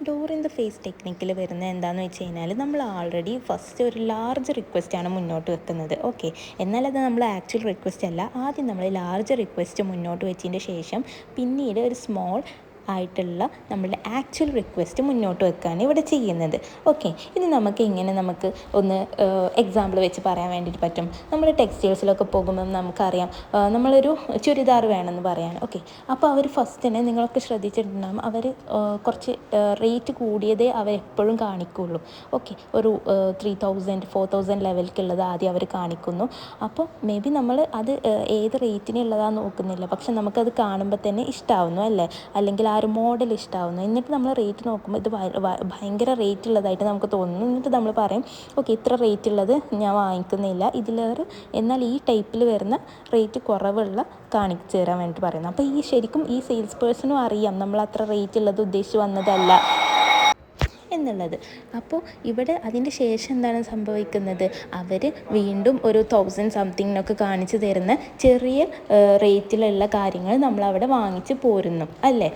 ഡോർ ഇൻ ദ ഫേസ് ടെക്നിക്കിൽ വരുന്നത് എന്താണെന്ന് വെച്ച് കഴിഞ്ഞാൽ നമ്മൾ ആൾറെഡി ഫസ്റ്റ് ഒരു ലാർജ് റിക്വസ്റ്റാണ് മുന്നോട്ട് വെക്കുന്നത്. ഓക്കെ, എന്നാൽ അത് നമ്മൾ ആക്ച്വൽ റിക്വസ്റ്റ് അല്ല, ആദ്യം നമ്മൾ ലാർജ് റിക്വസ്റ്റ് മുന്നോട്ട് വെച്ചതിൻ്റെ ശേഷം പിന്നീട് ഒരു സ്മോൾ ആയിട്ടുള്ള നമ്മളുടെ ആക്ച്വൽ റിക്വസ്റ്റ് മുന്നോട്ട് വെക്കുകയാണ് ഇവിടെ ചെയ്യുന്നത്. ഓക്കെ, ഇത് നമുക്ക് ഒന്ന് എക്സാമ്പിൾ വെച്ച് പറയാൻ വേണ്ടിയിട്ട് പറ്റും. നമ്മൾ ടെക്സ്റ്റൈൽസിലൊക്കെ പോകുമ്പോൾ നമുക്കറിയാം, നമ്മളൊരു ചുരിദാർ വേണമെന്ന് പറയാൻ. ഓക്കെ, അപ്പോൾ അവർ ഫസ്റ്റ് തന്നെ നിങ്ങളൊക്കെ ശ്രദ്ധിച്ചിട്ടുണ്ടാകും, അവർ കുറച്ച് റേറ്റ് കൂടിയതേ അവരെപ്പോഴും കാണിക്കുള്ളൂ. ഓക്കെ, ഒരു 3000-4000 ലെവലിലേക്കുള്ളത് ആദ്യം അവർ കാണിക്കുന്നു. അപ്പോൾ മേ ബി നമ്മൾ അത് ഏത് റേറ്റിനുള്ളതാണെന്ന് നോക്കുന്നില്ല, പക്ഷെ നമുക്കത് കാണുമ്പോൾ തന്നെ ഇഷ്ടമാവുന്നു അല്ലേ, അല്ലെങ്കിൽ ആ ഒരു മോഡൽ ഇഷ്ടമാവുന്നു. എന്നിട്ട് നമ്മൾ റേറ്റ് നോക്കുമ്പോൾ ഇത് ഭയങ്കര റേറ്റ് ഉള്ളതായിട്ട് നമുക്ക് തോന്നുന്നു. എന്നിട്ട് നമ്മൾ പറയും ഓക്കെ, ഇത്ര റേറ്റ് ഉള്ളത് ഞാൻ വാങ്ങിക്കുന്നില്ല, ഇതിലേറെ എന്നാൽ ഈ ടൈപ്പിൽ വരുന്ന റേറ്റ് കുറവുള്ള കാണിച്ചു തരാൻ വേണ്ടിയിട്ട് പറയുന്നത്. അപ്പോൾ ശരിക്കും ഈ സെയിൽസ് പേഴ്സണും അറിയാം നമ്മൾ അത്ര റേറ്റ് ഉള്ളത് ഉദ്ദേശിച്ച് വന്നതല്ല എന്നുള്ളത്. അപ്പോൾ ഇവിടെ അതിൻ്റെ ശേഷം എന്താണ് സംഭവിക്കുന്നത്, അവർ വീണ്ടും ഒരു 1000 സംതിങ്ങിനൊക്കെ കാണിച്ചു തരുന്ന ചെറിയ റേറ്റിലുള്ള കാര്യങ്ങൾ നമ്മളവിടെ വാങ്ങിച്ച് പോരുന്നു അല്ലേ.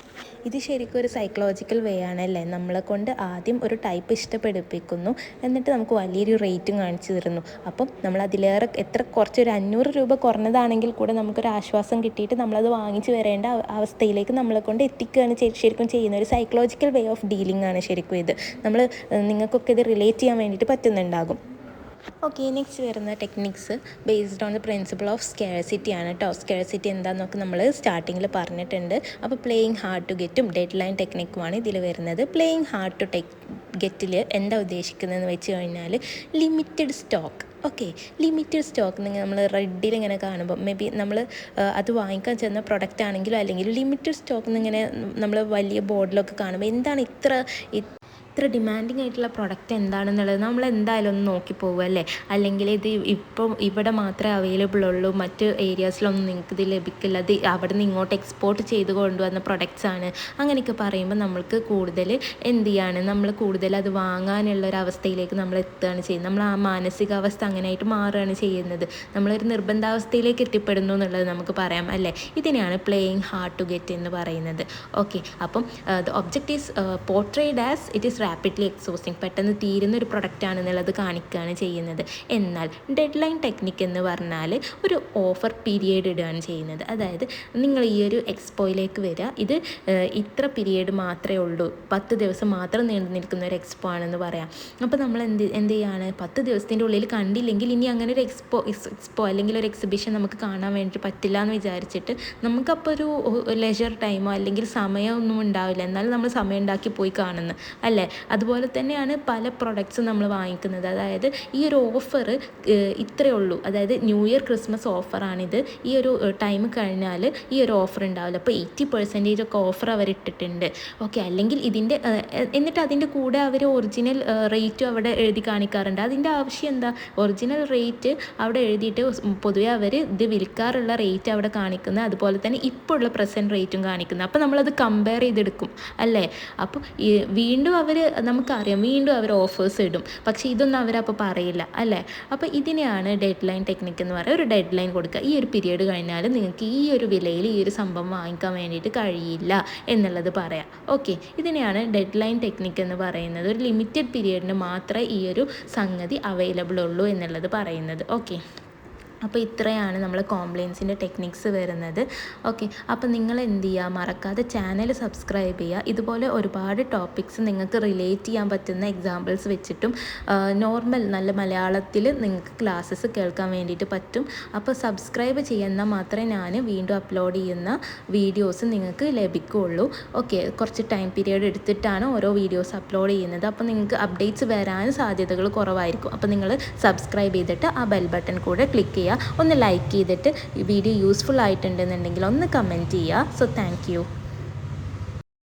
ഇത് ശരിക്കും ഒരു സൈക്കോളജിക്കൽ വേ ആണല്ലേ. നമ്മളെ കൊണ്ട് ആദ്യം ഒരു ടൈപ്പ് ഇഷ്ടപ്പെടുപ്പിക്കുന്നു, എന്നിട്ട് നമുക്ക് വലിയൊരു റേറ്റും കാണിച്ചു തരുന്നു. അപ്പം നമ്മൾ അതിലേറെ കുറച്ചൊരു 500 രൂപ കുറഞ്ഞതാണെങ്കിൽ കൂടെ നമുക്കൊരു ആശ്വാസം കിട്ടിയിട്ട് നമ്മളത് വാങ്ങിച്ച് വരേണ്ട അവസ്ഥയിലേക്ക് നമ്മളെ കൊണ്ട് എത്തിക്കുകയാണ് ശരിക്കും ചെയ്യുന്ന ഒരു സൈക്കോളജിക്കൽ വേ ഓഫ് ഡീലിംഗ് ആണ് ശരിക്കും ഇത്. നിങ്ങൾക്കൊക്കെ ഇത് റിലേറ്റ് ചെയ്യാൻ വേണ്ടിയിട്ട് പറ്റുന്നുണ്ടാകും. ഓക്കെ, നെക്സ്റ്റ് വരുന്ന techniques based on the principle of scarcity ആണ് കേട്ടോ. സ്കേഴ്സിറ്റി എന്താണെന്നൊക്കെ നമ്മൾ സ്റ്റാർട്ടിങ്ങിൽ പറഞ്ഞിട്ടുണ്ട്. അപ്പോൾ പ്ലേയിങ് ഹാർഡ് ടു ഗെറ്റും ഡെഡ് ലൈൻ ടെക്നിക്കുമാണ് ഇതിൽ വരുന്നത്. പ്ലേയിങ് ഹാർഡ് ടു ഗെറ്റിൽ എന്താ ഉദ്ദേശിക്കുന്നതെന്ന് വെച്ച് കഴിഞ്ഞാൽ limited stock. Okay, limited stock നമ്മൾ റെഡിൽ ഇങ്ങനെ കാണുമ്പോൾ മേ ബി നമ്മൾ അത് വാങ്ങിക്കാൻ ചെന്ന പ്രൊഡക്റ്റ് ആണെങ്കിലും അല്ലെങ്കിൽ ലിമിറ്റഡ് സ്റ്റോക്ക് എന്നിങ്ങനെ നമ്മൾ വലിയ ബോർഡിലൊക്കെ കാണുമ്പോൾ എന്താണ് ഇത്ര ഡിമാൻഡിങ് ആയിട്ടുള്ള പ്രൊഡക്റ്റ് എന്താണെന്നുള്ളത് നമ്മൾ എന്തായാലും ഒന്ന് നോക്കി പോകുമല്ലേ. അല്ലെങ്കിൽ ഇത് ഇപ്പം ഇവിടെ മാത്രമേ അവൈലബിൾ ഉള്ളൂ, മറ്റ് ഏരിയാസിലൊന്നും നിങ്ങൾക്ക് ഇത് ലഭിക്കില്ല, അത് അവിടെ നിന്ന് ഇങ്ങോട്ട് എക്സ്പോർട്ട് ചെയ്ത് കൊണ്ടുവന്ന പ്രൊഡക്ട്സ് ആണ്, അങ്ങനെയൊക്കെ പറയുമ്പോൾ നമ്മൾക്ക് കൂടുതൽ എന്ത് ചെയ്യാണ്, നമ്മൾ കൂടുതൽ അത് വാങ്ങാനുള്ള ഒരു അവസ്ഥയിലേക്ക് നമ്മൾ എത്തുകയാണ് ചെയ്യുന്നത്. നമ്മൾ ആ മാനസികാവസ്ഥ അങ്ങനെയായിട്ട് മാറുകയാണ് ചെയ്യുന്നത്. നമ്മളൊരു നിർബന്ധാവസ്ഥയിലേക്ക് എത്തിപ്പെടുന്നു എന്നുള്ളത് നമുക്ക് പറയാം അല്ലേ. ഇതിനെയാണ് പ്ലേയിങ് ഹാർഡ് ടു ഗെറ്റ് എന്ന് പറയുന്നത്. ഓക്കെ, അപ്പം the object is portrayed as it is rapidly exhausting, പെട്ടെന്ന് തീരുന്ന ഒരു പ്രൊഡക്റ്റ് ആണെന്നുള്ളത് കാണിക്കുകയാണ് ചെയ്യുന്നത്. എന്നാൽ ഡെഡ് ലൈൻ ടെക്നിക്ക് എന്ന് പറഞ്ഞാൽ ഒരു ഓഫർ പീരിയഡ് ഇടുകയാണ് ചെയ്യുന്നത്. അതായത് നിങ്ങൾ ഈ ഒരു എക്സ്പോയിലേക്ക് വരിക, ഇത് ഇത്ര പീരിയഡ് മാത്രമേ ഉള്ളൂ, 10 ദിവസം മാത്രം നീണ്ടു നിൽക്കുന്ന ഒരു എക്സ്പോ ആണെന്ന് പറയാം. അപ്പോൾ നമ്മൾ എന്ത് ചെയ്യാണ്, 10 ദിവസത്തിൻ്റെ ഉള്ളിൽ കണ്ടില്ലെങ്കിൽ ഇനി അങ്ങനെ ഒരു എക്സ്പോ അല്ലെങ്കിൽ ഒരു എക്സിബിഷൻ നമുക്ക് കാണാൻ വേണ്ടി പറ്റില്ല എന്ന് വിചാരിച്ചിട്ട് നമുക്കപ്പോൾ ഒരു ലെജർ ടൈമോ അല്ലെങ്കിൽ സമയമൊന്നും ഉണ്ടാവില്ല, എന്നാലും നമ്മൾ സമയം ഉണ്ടാക്കി പോയി കാണുന്നു അല്ലേ. അതുപോലെ തന്നെയാണ് പല പ്രൊഡക്ട്സും നമ്മൾ വാങ്ങിക്കുന്നത്. അതായത് ഈ ഒരു ഓഫർ ഇത്രയേ ഉള്ളൂ, അതായത് ന്യൂ ഇയർ ക്രിസ്മസ് ഓഫറാണിത്, ഈ ഒരു ടൈം കഴിഞ്ഞാൽ ഈ ഒരു ഓഫർ ഉണ്ടാവില്ല, അപ്പോൾ 80% ഒക്കെ ഓഫർ അവർ ഇട്ടിട്ടുണ്ട്. ഓക്കെ, അല്ലെങ്കിൽ എന്നിട്ട് അതിൻ്റെ കൂടെ അവർ ഒറിജിനൽ റേറ്റും അവിടെ എഴുതി കാണിക്കാറുണ്ട്. അതിൻ്റെ ആവശ്യം എന്താ, ഒറിജിനൽ റേറ്റ് അവിടെ എഴുതിയിട്ട് പൊതുവെ അവർ ഇത് വിൽക്കാറുള്ള റേറ്റ് അവിടെ കാണിക്കുന്നത്, അതുപോലെ തന്നെ ഇപ്പോൾ ഉള്ള പ്രസൻറ്റ് റേറ്റും കാണിക്കുന്നത്. അപ്പോൾ നമ്മളത് കമ്പയർ ചെയ്തെടുക്കും അല്ലേ. അപ്പോൾ വീണ്ടും നമുക്കറിയാം വീണ്ടും അവർ ഓഫേഴ്സ് ഇടും, പക്ഷേ ഇതൊന്നും അവരപ്പോൾ പറയില്ല അല്ലേ. അപ്പോൾ ഇതിനെയാണ് ഡെഡ് ലൈൻ ടെക്നിക്ക് എന്ന് പറയുക. ഒരു ഡെഡ് ലൈൻ കൊടുക്കുക, ഈ ഒരു പീരീഡ് കഴിഞ്ഞാൽ നിങ്ങൾക്ക് ഈ ഒരു വിലയിൽ ഈ ഒരു സംഭവം വാങ്ങിക്കാൻ വേണ്ടിയിട്ട് കഴിയില്ല എന്നുള്ളത് പറയാം. ഓക്കെ, ഇതിനെയാണ് ഡെഡ് ലൈൻ ടെക്നിക്ക് എന്ന് പറയുന്നത്. ഒരു ലിമിറ്റഡ് പീരീഡിന് മാത്രമേ ഈ ഒരു സംഗതി അവൈലബിൾ ഉള്ളൂ എന്നുള്ളത് പറയുന്നത്. ഓക്കെ, അപ്പോൾ ഇത്രയാണ് നമ്മൾ കോംപ്ലയൻസിൻ്റെ ടെക്നിക്സ് വരുന്നത്. ഓക്കെ, അപ്പോൾ നിങ്ങൾ എന്ത് ചെയ്യുക, മറക്കാതെ ചാനൽ സബ്സ്ക്രൈബ് ചെയ്യുക. ഇതുപോലെ ഒരുപാട് ടോപ്പിക്സ് നിങ്ങൾക്ക് റിലേറ്റ് ചെയ്യാൻ പറ്റുന്ന എക്സാമ്പിൾസ് വെച്ചിട്ടും നോർമൽ നല്ല മലയാളത്തിൽ നിങ്ങൾക്ക് ക്ലാസ്സസ് കേൾക്കാൻ വേണ്ടിയിട്ട് പറ്റും. അപ്പോൾ സബ്സ്ക്രൈബ് ചെയ്യുന്നാൽ മാത്രമേ ഞാൻ വീണ്ടും അപ്ലോഡ് ചെയ്യുന്ന വീഡിയോസ് നിങ്ങൾക്ക് ലഭിക്കുകയുള്ളൂ. ഓക്കെ, കുറച്ച് ടൈം പീരീഡ് എടുത്തിട്ടാണ് ഓരോ വീഡിയോസ് അപ്ലോഡ് ചെയ്യുന്നത്. അപ്പോൾ നിങ്ങൾക്ക് അപ്ഡേറ്റ്സ് വരാൻ സാധ്യതകൾ കുറവായിരിക്കും. അപ്പോൾ നിങ്ങൾ സബ്സ്ക്രൈബ് ചെയ്തിട്ട് ആ ബെൽ ബട്ടൺ കൂടെ ക്ലിക്ക് ചെയ്യുക. ഒന്ന് ലൈക്ക് ചെയ്തിട്ട് ഈ വീഡിയോ യൂസ്ഫുൾ ആയിട്ടുണ്ടെന്നുണ്ടെങ്കിൽ ഒന്ന് കമൻറ്റ് ചെയ്യുക. So thank you.